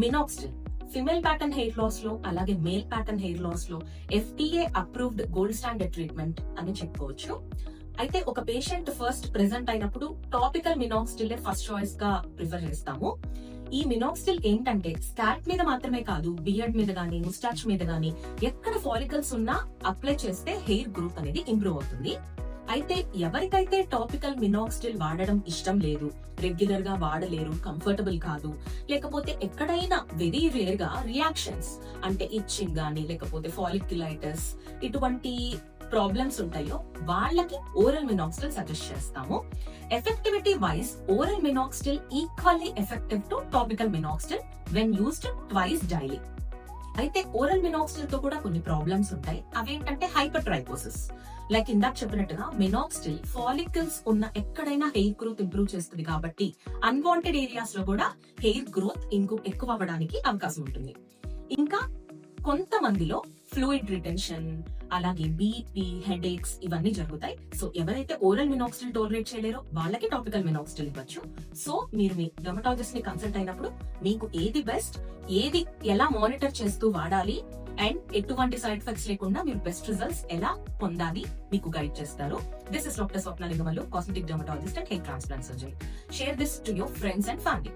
Minoxidil female pattern hair loss లో అలాగే male pattern hair loss లో FDA approved gold standard treatment అని చెప్పుకోవచ్చు. అయితే ఒక పేషెంట్ ఫస్ట్ ప్రెసెంట్ అయినప్పుడు టాపికల్ మినాక్సిడిల్ ఫస్ట్ చాయిస్ గా ప్రిఫర్ చేస్తాము. ఈ మినాక్సిడిల్ ఏంటంటే స్కాల్ప్ మీద మాత్రమే కాదు, బియర్డ్ మీద గానీ, ముస్టాచ్ మీద గానీ ఎక్కడ ఫాలికల్స్ ఉన్నా అప్లై చేస్తే హెయిర్ గ్రోత్ అనేది ఇంప్రూవ్ అవుతుంది. అయితే ఎవరికైతే టాపికల్ మినాక్సిడిల్ వాడడం ఇష్టం లేదు, రెగ్యులర్ గా వాడలేరు, కంఫర్టబుల్ కాదు, లేకపోతే ఎక్కడైనా వెరీ రేర్ గా రియాక్షన్స్ అంటే ఇచ్చింగ్ గానీ లేకపోతే ఫాలిక్యులైటిస్ ఇటువంటి ప్రాబ్లమ్స్ ఉంటాయో వాళ్ళకి ఓరల్ మినాక్సిడిల్ సజెస్ట్ చేస్తాము. Effectivity wise oral minoxidil equally effective to topical minoxidil when used twice daily. అయితే ఓరల్ మినాక్సిడిల్ తో కూడా కొన్ని ప్రాబ్లమ్స్ ఉంటాయి. అవేంటంటే హైపర్ ట్రైకోసిస్. లైక్ ఇందాక చెప్పినట్టుగా మినాక్సిడిల్ ఫాలికల్స్ ఉన్న ఎక్కడైనా హెయిర్ గ్రోత్ ఇంప్రూవ్ చేస్తుంది కాబట్టి అన్వాంటెడ్ ఏరియాస్ లో కూడా హెయిర్ గ్రోత్ ఎక్కువ అవ్వడానికి అవకాశం ఉంటుంది. ఇంకా కొంతమందిలో ఫ్లూయిడ్ రిటెన్షన్, అలాగే బీపీ, హెడేక్స్ ఇవన్నీ జరుగుతాయి. సో ఎవరైతే ఓరల్ మినాక్సిడిల్ టోలరేట్ చేయలేరో వాళ్ళకి టాపికల్ మినాక్సిడిల్ ఇవ్వచ్చు. సో మీరు మీ డెర్మటాలజిస్ట్ ని కన్సల్ట్ అయినప్పుడు మీకు ఏది బెస్ట్, ఏది ఎలా మానిటర్ చేస్తూ వాడాలి అండ్ ఎటువంటి సైడ్ ఎఫెక్ట్స్ లేకుండా మీరు బెస్ట్ రిజల్ట్స్ ఎలా పొందాలి మీకు గైడ్ చేస్తారు. This is doctor Swapna Lingamallu, cosmetic dermatologist and hair transplant surgeon. Share this to your friends and family.